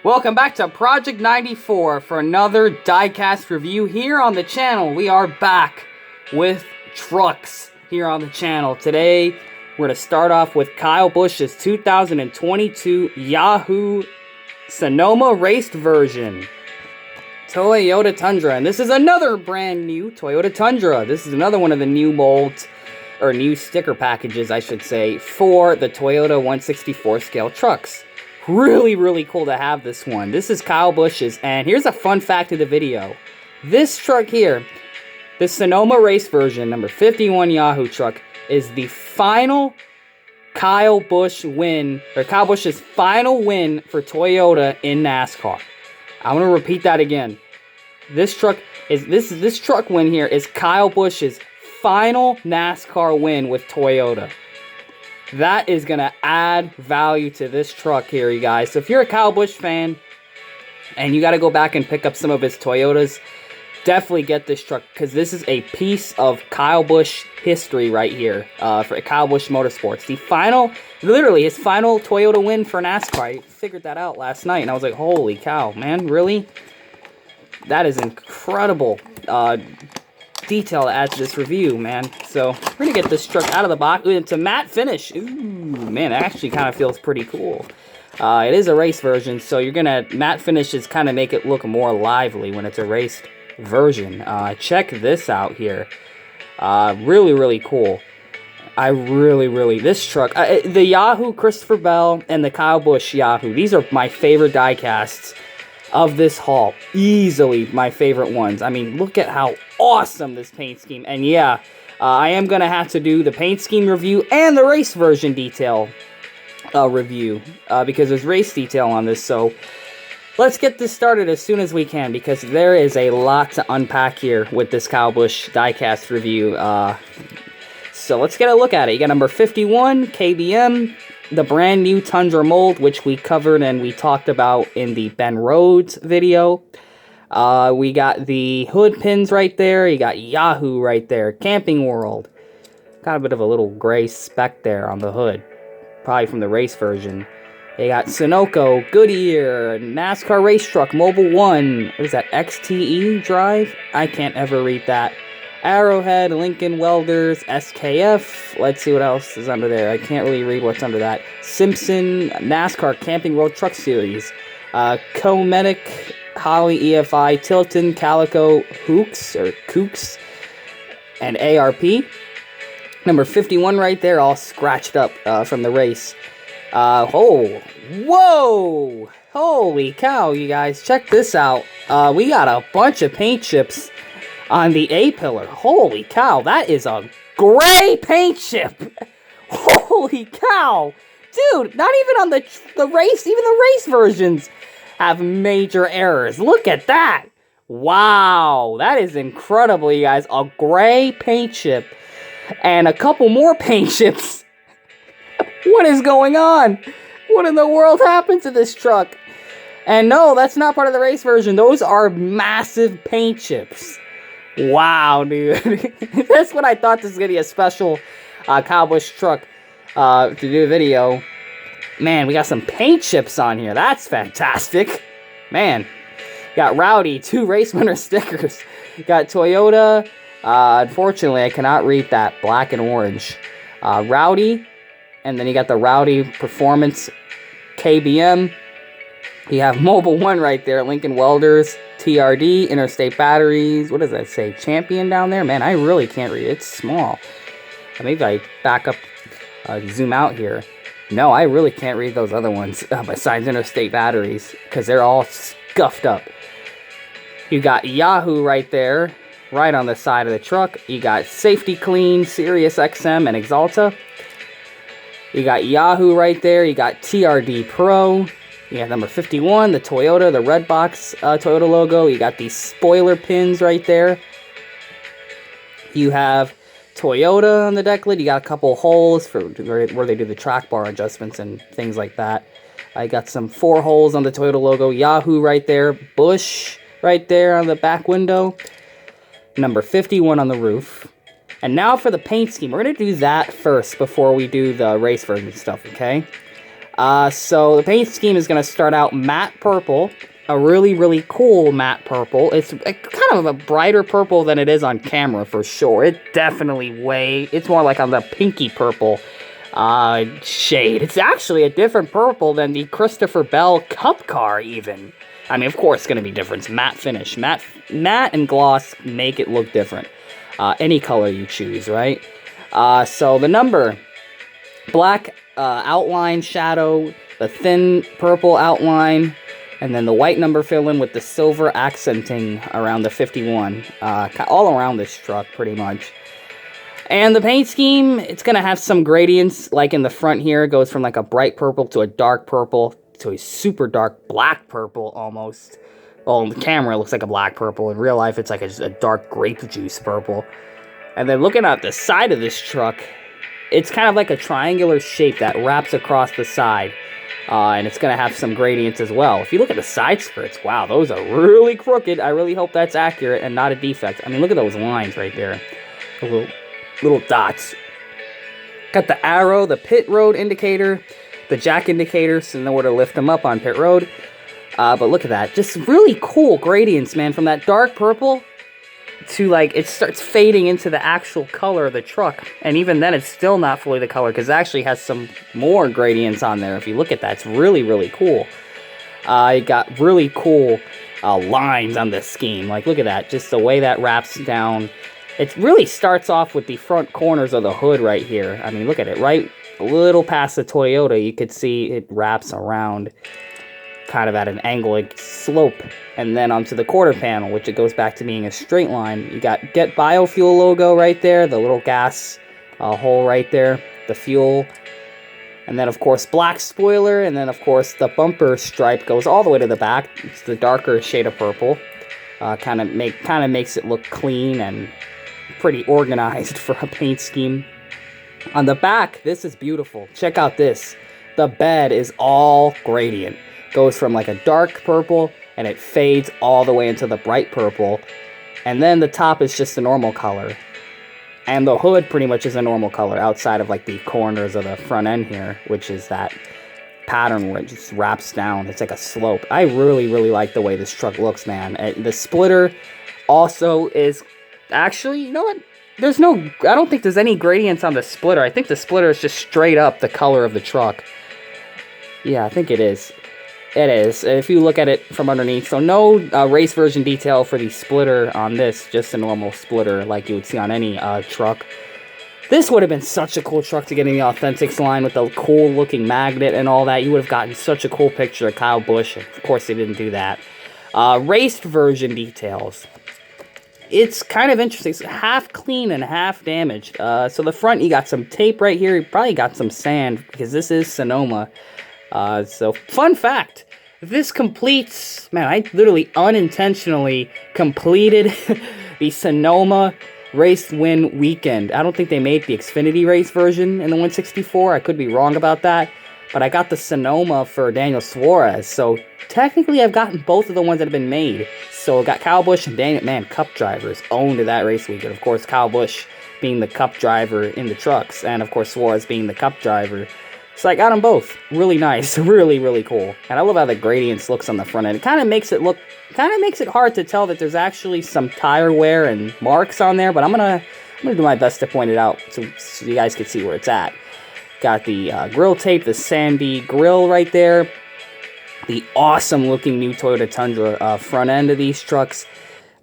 Welcome back to Project 94 for another Diecast review here on the channel. We are back with trucks here on the channel. Today, we're going to start off with Kyle Busch's 2022 Yahoo Sonoma raced version. Toyota Tundra. And this is another brand new Toyota Tundra. This is another one of the new molds, or new sticker packages, I should say, for the Toyota 1/64 scale trucks. Really cool to have this one. This is Kyle Busch's, and here's a fun fact of the video. This truck here, the Sonoma race version, number 51 Yahoo truck, is the final Kyle Busch win, or Kyle Busch's final win for Toyota in NASCAR. I'm gonna repeat that again. This truck win here is Kyle Busch's final NASCAR win with Toyota. That is going to add value to this truck here, you guys. So if you're a Kyle Busch fan and you got to go back and pick up some of his Toyotas, definitely get this truck, because this is a piece of Kyle Busch history right here for Kyle Busch Motorsports. The final, literally his final Toyota win for NASCAR. I figured that out last night and I was like, holy cow, man, really? That is incredible detail to add to this review, man. So we're gonna get this truck out of the box. It's a matte finish. Ooh, man, it actually kind of feels pretty cool. It is a race version, so you're gonna matte finishes kind of make it look more lively when it's a raced version. Check this out here. Really cool. This truck, the Yahoo Christopher Bell and the Kyle Busch Yahoo, these are my favorite diecasts of this haul. Easily my favorite ones. I mean, look at how awesome this paint scheme. And yeah, I am going to have to do the paint scheme review and the race version detail review, because there's race detail on this. So let's get this started as soon as we can, because there is a lot to unpack here with this Kyle Busch diecast review. So let's get a look at it. You got number 51 KBM, the brand new Tundra mold, which we covered and we talked about in the Ben Rhodes video. We got the hood pins right there. You got Yahoo right there. Camping World. Got a bit of a little gray speck there on the hood. Probably from the race version. You got Sunoco, Goodyear, NASCAR Race Truck, Mobile 1. What is that, XTE drive? I can't ever read that. Arrowhead, Lincoln Welders, SKF. Let's see what else is under there. I can't really read what's under that. Simpson, NASCAR Camping World Truck Series. Comedic, Holly EFI, Tilton, Calico, Kooks, and ARP. Number 51 right there, all scratched up from the race. Whoa! Holy cow, you guys. Check this out. We got a bunch of paint chips on the A-pillar. Holy cow, that is a gray paint chip. Holy cow. Dude, not even on the race, even the race versions have major errors. Look at that. Wow, that is incredible, you guys. A gray paint chip and a couple more paint chips. What is going on? What in the world happened to this truck? And no, that's not part of the race version. Those are massive paint chips. Wow, dude. That's what I thought this was going to be a special Kyle Busch truck to do a video. Man, we got some paint chips on here. That's fantastic. Man, got Rowdy, 2 race winner stickers. Got Toyota. Unfortunately, I cannot read that. Black and orange. Rowdy. And then you got the Rowdy Performance KBM. You have Mobile 1 right there. Lincoln Welders. TRD, Interstate Batteries. What does that say? Champion down there? Man, I really can't read it. It's small. Maybe I back up, zoom out here. No, I really can't read those other ones besides Interstate Batteries, because they're all scuffed up. You got Yahoo right there, right on the side of the truck. You got Safety Clean, Sirius XM, and Exalta. You got Yahoo right there. You got TRD Pro. You got number 51, the Toyota, the red box Toyota logo. You got these spoiler pins right there. You have Toyota on the deck lid. You got a couple holes for where they do the track bar adjustments and things like that. I got some 4 holes on the Toyota logo. Yahoo right there. Busch right there on the back window. Number 51 on the roof. And now for the paint scheme. We're going to do that first before we do the race version stuff, okay? So the paint scheme is going to start out matte purple, a really, really cool matte purple. It's kind of a brighter purple than it is on camera for sure. It's more like on the pinky purple shade. It's actually a different purple than the Christopher Bell Cup car even. I mean, of course, it's going to be different. It's matte finish. Matte and gloss make it look different. Any color you choose, right? So the number, black outline shadow, the thin purple outline, and then the white number fill in with the silver accenting around the 51. All around this truck, pretty much. And the paint scheme, it's going to have some gradients, like in the front here. It goes from like a bright purple to a dark purple to a super dark black purple almost. Well, on the camera, it looks like a black purple. In real life, it's like a dark grape juice purple. And then looking at the side of this truck, it's kind of like a triangular shape that wraps across the side. And it's going to have some gradients as well. If you look at the side skirts, wow, those are really crooked. I really hope that's accurate and not a defect. I mean, look at those lines right there. The little dots. Got the arrow, the pit road indicator, the jack indicator, so you know where to lift them up on pit road. But look at that. Just really cool gradients, man. From that dark purple to, like, it starts fading into the actual color of the truck. And even then, it's still not fully the color, because it actually has some more gradients on there. If you look at that, it's really, really cool. It got really cool lines on this scheme. Like, look at that. Just the way that wraps down. It really starts off with the front corners of the hood right here. I mean, look at it. Right a little past the Toyota, you could see it wraps around kind of at an angle, like slope, and then onto the quarter panel, which it goes back to being a straight line. You got Get Biofuel logo right there, the little gas hole right there, the fuel, and then of course black spoiler, and then of course the bumper stripe goes all the way to the back. It's the darker shade of purple. Kind of makes it look clean and pretty organized for a paint scheme. On the back, this is beautiful. Check out this. The bed is all gradient. Goes from like a dark purple and it fades all the way into the bright purple. And then the top is just a normal color. And the hood pretty much is a normal color outside of like the corners of the front end here, which is that pattern where it just wraps down. It's like a slope. I really, really like the way this truck looks, man. The splitter also is actually, you know what? I don't think there's any gradients on the splitter. I think the splitter is just straight up the color of the truck. Yeah, I think it is. It is, if you look at it from underneath. So no race version detail for the splitter on this, just a normal splitter like you would see on any truck. This would have been such a cool truck to get in the Authentics line with the cool looking magnet and all that. You would have gotten such a cool picture of Kyle Busch. Of course, they didn't do that. Raced version details. It's kind of interesting. It's half clean and half damaged. So the front, you got some tape right here. You probably got some sand because this is Sonoma. So fun fact, this completes, man, I literally unintentionally completed the Sonoma race win weekend. I don't think they made the Xfinity race version in the 164. I could be wrong about that. But I got the Sonoma for Daniel Suarez. So technically I've gotten both of the ones that have been made. So I got Kyle Busch and Daniel, man, Cup drivers owned that race weekend. Of course, Kyle Busch being the Cup driver in the trucks. And of course, Suarez being the Cup driver. So I got them both. Really nice. Really, really cool. And I love how the gradients looks on the front end. It kind of makes it hard to tell that there's actually some tire wear and marks on there. But I'm gonna do my best to point it out so you guys can see where it's at. Got the grill tape, the sandy grill right there. The awesome looking new Toyota Tundra front end of these trucks.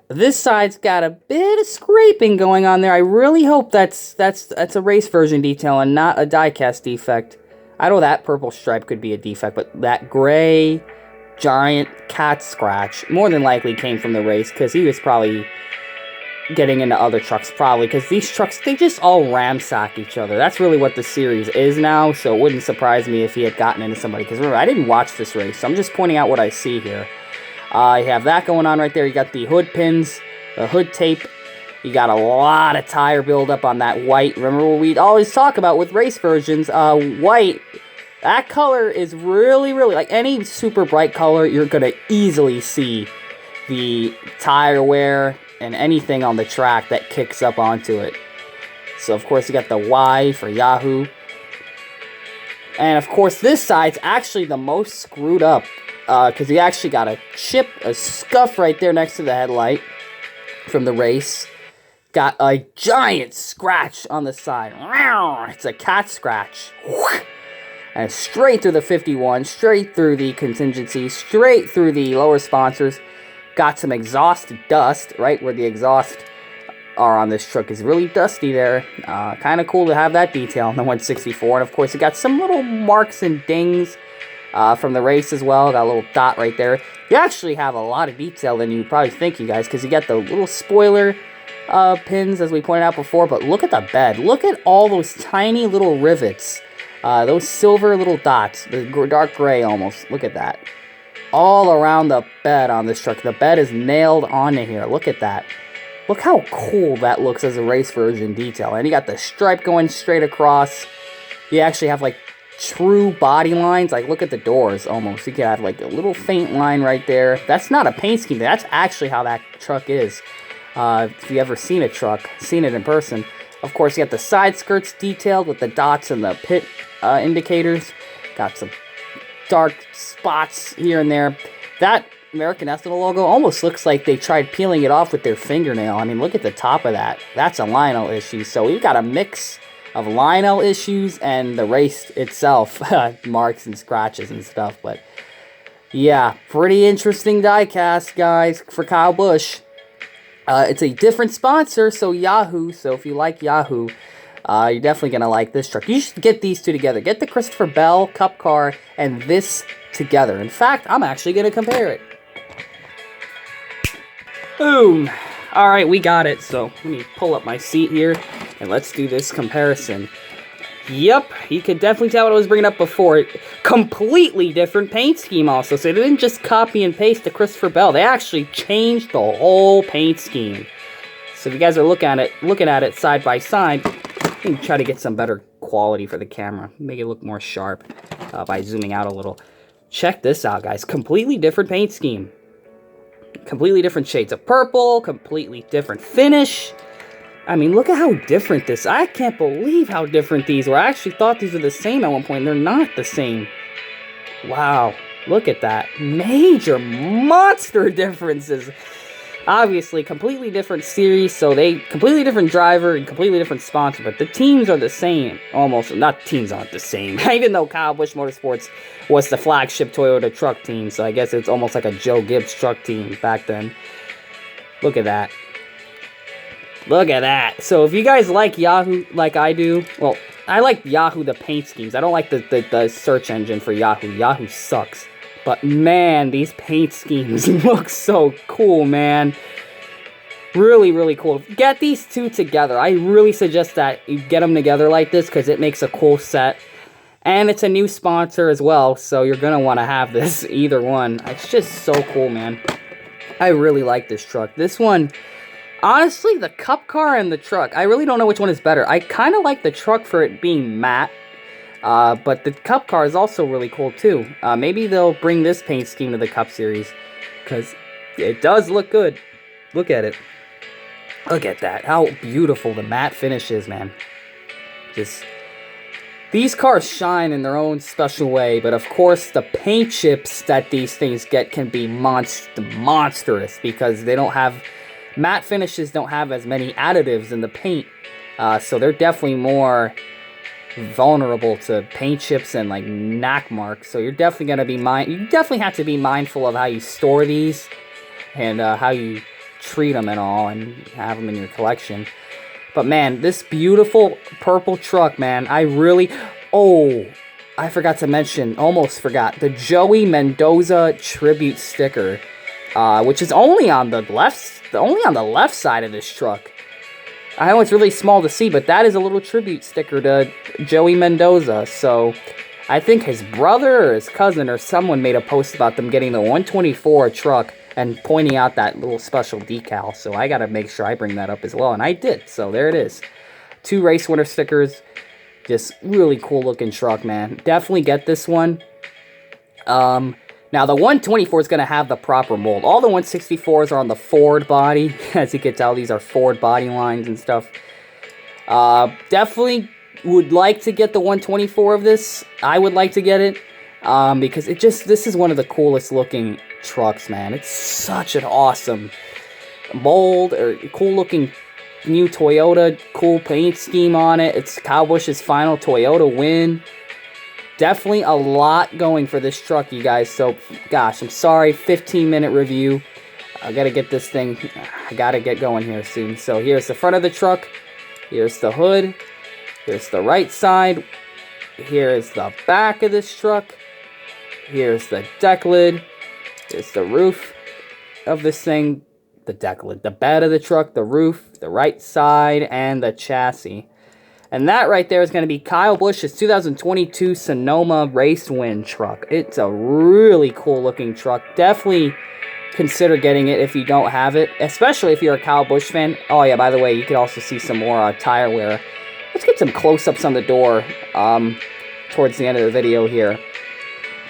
This side's got a bit of scraping going on there. I really hope that's a race version detail and not a diecast defect. I know that purple stripe could be a defect, but that gray giant cat scratch more than likely came from the race because he was probably getting into other trucks, probably because these trucks, they just all ramsack each other. That's really what the series is now, so it wouldn't surprise me if he had gotten into somebody, because remember, I didn't watch this race, so I'm just pointing out what I see here. You have that going on right there. You got the hood pins, the hood tape. You got a lot of tire buildup on that white. Remember what we always talk about with race versions, white, that color is really, really, like any super bright color, you're going to easily see the tire wear and anything on the track that kicks up onto it. So, of course, you got the Y for Yahoo. And of course, this side's actually the most screwed up, because you actually got a chip, a scuff right there next to the headlight from the race. Got a giant scratch on the side. It's a cat scratch. And straight through the 51, straight through the contingency, straight through the lower sponsors. Got some exhaust dust right where the exhaust are on this truck. Is really dusty there. Kind of cool to have that detail on the 164. And of course, it got some little marks and dings from the race as well. Got a little dot right there. You actually have a lot of detail than you probably think, you guys, because you got the little spoiler pins, as we pointed out before. But look at the bed. Look at all those tiny little rivets. Those silver little dots, the dark gray almost. Look at that. All around the bed on this truck. The bed is nailed onto here. Look at that. Look how cool that looks as a race version detail. And you got the stripe going straight across. You actually have like true body lines. Like look at the doors almost. You can have like a little faint line right there. That's not a paint scheme. That's actually how that truck is. If you ever seen a truck, seen it in person. Of course, you got the side skirts detailed with the dots and the pit indicators. Got some dark spots here and there. That American Ethanol logo almost looks like they tried peeling it off with their fingernail. I mean, look at the top of that. That's a Lionel issue. So we've got a mix of Lionel issues and the race itself. Marks and scratches and stuff. But yeah, pretty interesting diecast, guys, for Kyle Busch. It's a different sponsor, so Yahoo. So if you like Yahoo, you're definitely going to like this truck. You should get these two together. Get the Christopher Bell Cup car and this together. In fact, I'm actually going to compare it. Boom. Alright, we got it. So let me pull up my seat here and let's do this comparison. Yep, you could definitely tell what I was bringing up before. Completely different paint scheme also. So they didn't just copy and paste the Christopher Bell. They actually changed the whole paint scheme. So if you guys are looking at it side by side, you can try to get some better quality for the camera. Make it look more sharp by zooming out a little. Check this out, guys. Completely different paint scheme. Completely different shades of purple. Completely different finish. I mean, look at how different this... I can't believe how different these were. I actually thought these were the same at one point. They're not the same. Wow. Look at that. Major monster differences. Obviously, completely different series, so they... Completely different driver and completely different sponsor, but the teams are the same. Almost. Not teams aren't the same. Even though Kyle Busch Motorsports was the flagship Toyota truck team, so I guess it's almost like a Joe Gibbs truck team back then. Look at that. Look at that. So if you guys like Yahoo like I do, well, I like Yahoo the paint schemes. I don't like the search engine for Yahoo. Yahoo sucks. But man, these paint schemes look so cool, man. Really, really cool. Get these two together. I really suggest that you get them together like this because it makes a cool set. And it's a new sponsor as well, so you're going to want to have this, either one. It's just so cool, man. I really like this truck. This one... Honestly, the cup car and the truck, I really don't know which one is better. I kind of like the truck for it being matte, but the cup car is also really cool too. Maybe they'll bring this paint scheme to the Cup Series, because it does look good. Look at it. Look at that. How beautiful the matte finish is, man. Just... These cars shine in their own special way, but of course the paint chips that these things get can be monstrous, because they don't have... Matte finishes don't have as many additives in the paint, so they're definitely more vulnerable to paint chips and like knack marks. So you're definitely gonna be you definitely have to be mindful of how you store these and how you treat them and all, and have them in your collection. But man, this beautiful purple truck, man, I really... Oh, I forgot to mention, almost forgot, the Joey Mendoza tribute sticker, which is only on the left side of this truck. I know it's really small to see, but that is a little tribute sticker to Joey Mendoza. So I think his brother or his cousin or someone made a post about them getting the 124 truck and pointing out that little special decal. So I gotta make sure I bring that up as well, and I did. So there it is. 2 race winner stickers. Just really cool looking truck, man. Definitely get this one. Now, the 124 is going to have the proper mold. All the 164s are on the Ford body. As you can tell, these are Ford body lines and stuff. Definitely would like to get the 124 of this. I would like to get it. Because this is one of the coolest looking trucks, man. It's such an awesome mold, or cool looking new Toyota, cool paint scheme on it. It's Kyle Busch's final Toyota win. Definitely a lot going for this truck, you guys. So, gosh, I'm sorry, 15-minute review. I gotta get this thing, I gotta get going here soon. So here's the front of the truck. Here's the hood. Here's the right side. Here's the back of this truck. Here's the deck lid. Here's the roof of this thing. The deck lid, the bed of the truck, the roof, the right side, and the chassis. And that right there is going to be Kyle Busch's 2022 Sonoma race win truck. It's a really cool looking truck. Definitely consider getting it if you don't have it, especially if you're a Kyle Busch fan. Oh yeah, by the way, you can also see some more tire wear. Let's get some close-ups on the door towards the end of the video here.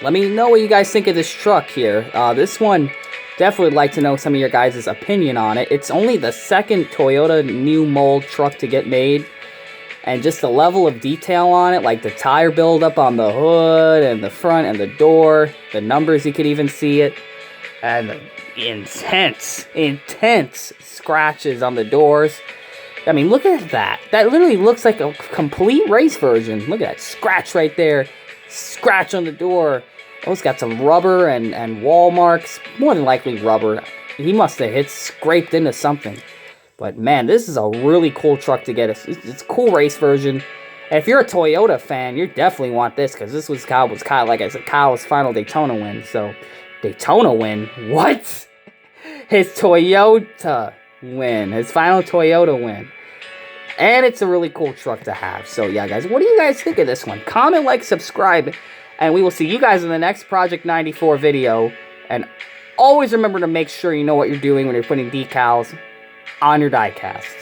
Let me know what you guys think of this truck here. This one, definitely would like to know some of your guys' opinion on it. It's only the second Toyota new mold truck to get made. And just the level of detail on it, like the tire buildup on the hood and the front and the door. The numbers, you could even see it. And the intense scratches on the doors. I mean, look at that. That literally looks like a complete race version. Look at that scratch right there. Scratch on the door. Oh, it's got some rubber and wall marks. More than likely rubber. He must have scraped into something. But man, this is a really cool truck to get. It's a cool race version. And if you're a Toyota fan, you definitely want this, because this was Kyle, like I said, Kyle's final Daytona win. So, Daytona win? What? His Toyota win. His final Toyota win. And it's a really cool truck to have. So yeah, guys, what do you guys think of this one? Comment, like, subscribe, and we will see you guys in the next Project 94 video. And always remember to make sure you know what you're doing when you're putting decals on your diecast.